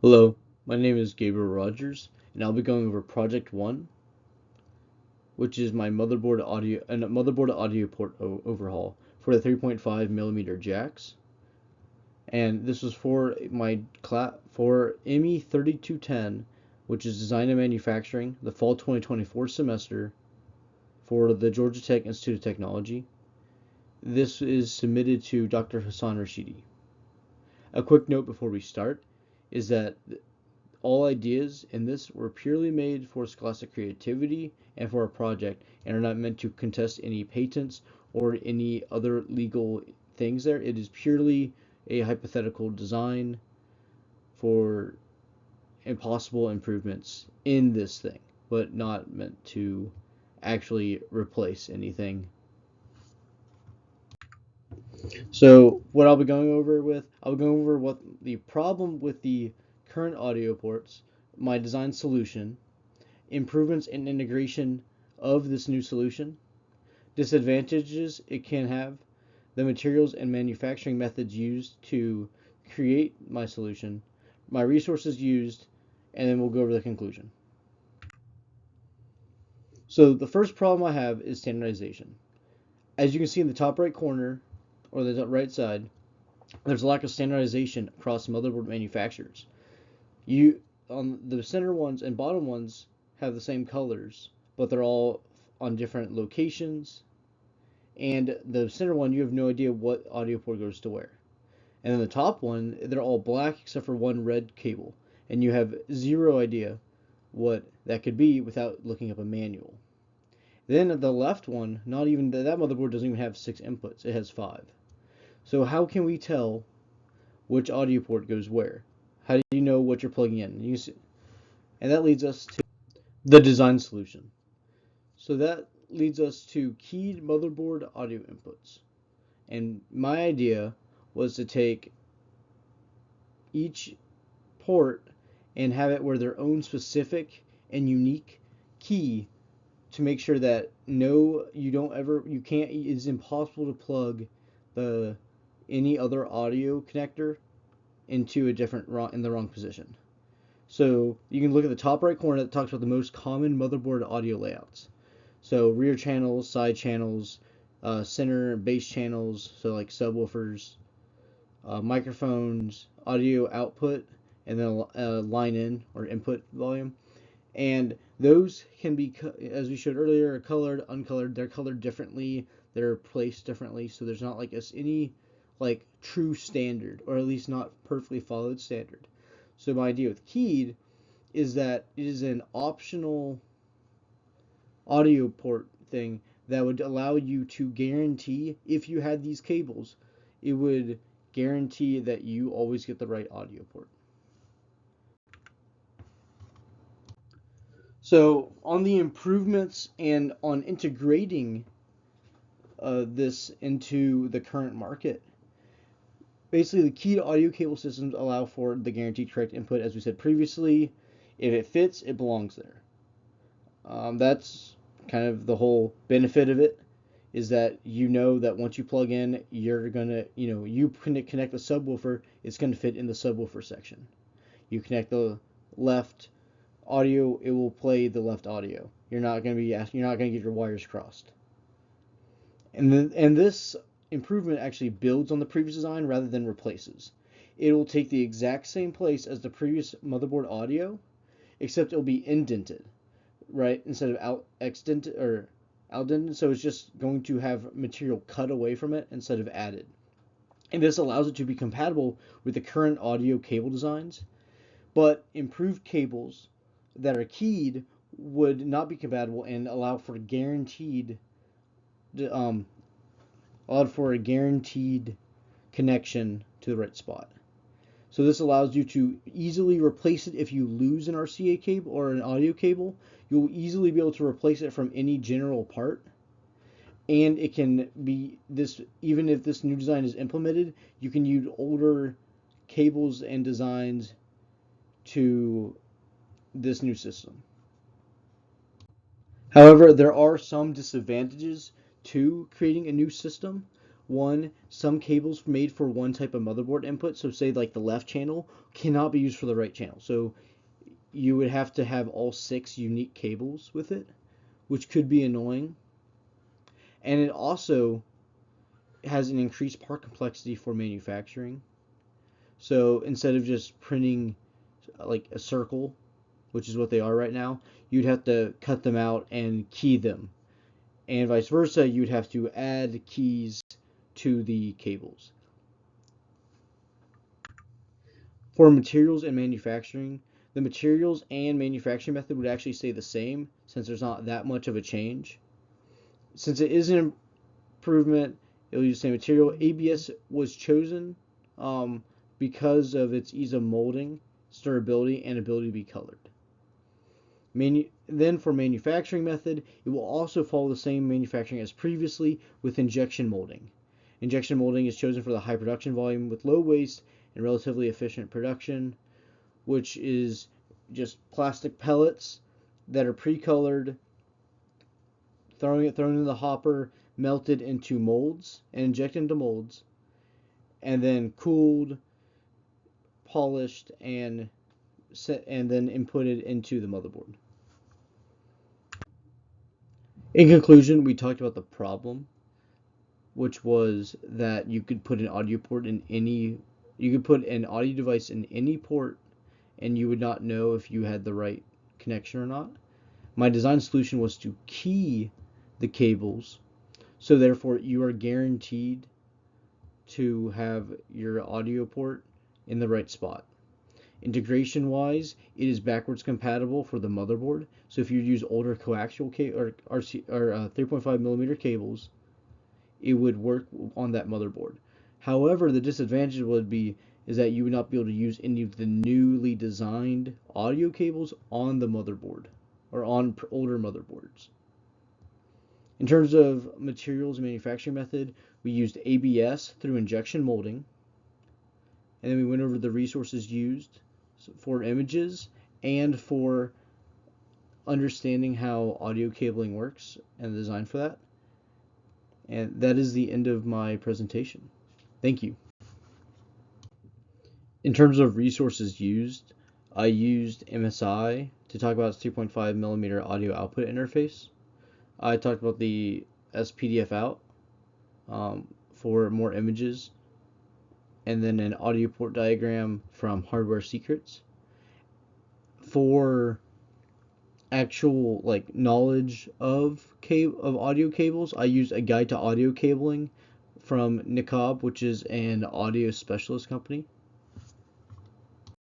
Hello, my name is Gabriel Rogers, and I'll be going over Project 1, which is my motherboard audio port overhaul for the 3.5mm jacks. And this was for for ME3210, which is Design and Manufacturing, the fall 2024 semester for the Georgia Tech Institute of Technology. This is submitted to Dr. Hassan Rashidi. A quick note before we start is that all ideas in this were purely made for scholastic creativity and for a project and are not meant to contest any patents or any other legal things there. It is purely a hypothetical design for impossible improvements in this thing, but not meant to actually replace anything. So what I'll be going over what the problem with the current audio ports, my design solution, improvements and integration of this new solution, disadvantages it can have, the materials and manufacturing methods used to create my solution, my resources used, and then we'll go over the conclusion. So the first problem I have is standardization. As you can see in the top right corner, or the right side, there's a lack of standardization across motherboard manufacturers. You on the center ones and bottom ones have the same colors, but they're all on different locations. And the center one, you have no idea what audio port goes to where. And then the top one, they're all black except for one red cable, and you have zero idea what that could be without looking up a manual. Then the left one, not even that motherboard doesn't even have 6 inputs; it has 5. So how can we tell which audio port goes where? How do you know what you're plugging in? And that leads us to the design solution. So that leads us to keyed motherboard audio inputs. And my idea was to take each port and have it where their own specific and unique key to make sure that it's impossible to plug any other audio connector into in the wrong position. So you can look at the top right corner that talks about the most common motherboard audio layouts. So rear channels, side channels, center and bass channels, so like subwoofers, microphones, audio output, and then line in or input volume. And those can be, as we showed earlier, colored, uncolored. They're colored differently. They're placed differently. So there's not like any like true standard, or at least not perfectly followed standard. So my idea with keyed is that it is an optional audio port thing that would allow you to guarantee, if you had these cables, it would guarantee that you always get the right audio port. So on the improvements and on integrating this into the current market, basically the keyed audio cable systems allow for the guaranteed correct input, as we said previously. If it fits, it belongs there. That's kind of the whole benefit of it, is that you know that once you plug in, you're gonna, you connect the subwoofer, it's gonna fit in the subwoofer section. You connect the left audio, it will play the left audio. You're not gonna get your wires crossed. And this improvement actually builds on the previous design rather than replaces. It will take the exact same place as the previous motherboard audio, except it will be indented, right? Instead of exdented or outdented, so it's just going to have material cut away from it instead of added. And this allows it to be compatible with the current audio cable designs, but improved cables that are keyed would not be compatible and allow for um, a guaranteed connection to the right spot. So this allows you to easily replace it if you lose an RCA cable or an audio cable. You'll easily be able to replace it from any general part. And it can be even if this new design is implemented, you can use older cables and designs to this new system. However, there are some disadvantages to creating a new system. One, some cables made for one type of motherboard input, so say like the left channel, cannot be used for the right channel. So you would have to have all 6 unique cables with it, which could be annoying. And it also has an increased part complexity for manufacturing. So instead of just printing like a circle, which is what they are right now, you'd have to cut them out and key them. And vice versa, you'd have to add keys to the cables. For materials and manufacturing, the materials and manufacturing method would actually stay the same since there's not that much of a change. Since it is an improvement, it'll use the same material. ABS was chosen because of its ease of molding, its durability, and ability to be colored. Then for manufacturing method, it will also follow the same manufacturing as previously with injection molding. Injection molding is chosen for the high production volume with low waste and relatively efficient production, which is just plastic pellets that are pre-colored, thrown in the hopper, melted into molds and injected into molds, and then cooled, polished, and then inputted into the motherboard. In conclusion, we talked about the problem, which was that you could put an audio device in any port and you would not know if you had the right connection or not. My design solution was to key the cables, so therefore you are guaranteed to have your audio port in the right spot. Integration wise, it is backwards compatible for the motherboard. So if you use older coaxial or 3.5 millimeter cables, it would work on that motherboard. However, the disadvantage is that you would not be able to use any of the newly designed audio cables on the motherboard or on older motherboards. In terms of materials and manufacturing method, we used ABS through injection molding, and then we went over the resources used for images and for understanding how audio cabling works and the design for that. And that is the end of my presentation. Thank you. In terms of resources used, I used MSI to talk about its 3.5 millimeter audio output interface. I talked about the SPDF out for more images, and then an audio port diagram from Hardware Secrets. For actual like knowledge of audio cables, I used a guide to audio cabling from Niqab, which is an audio specialist company.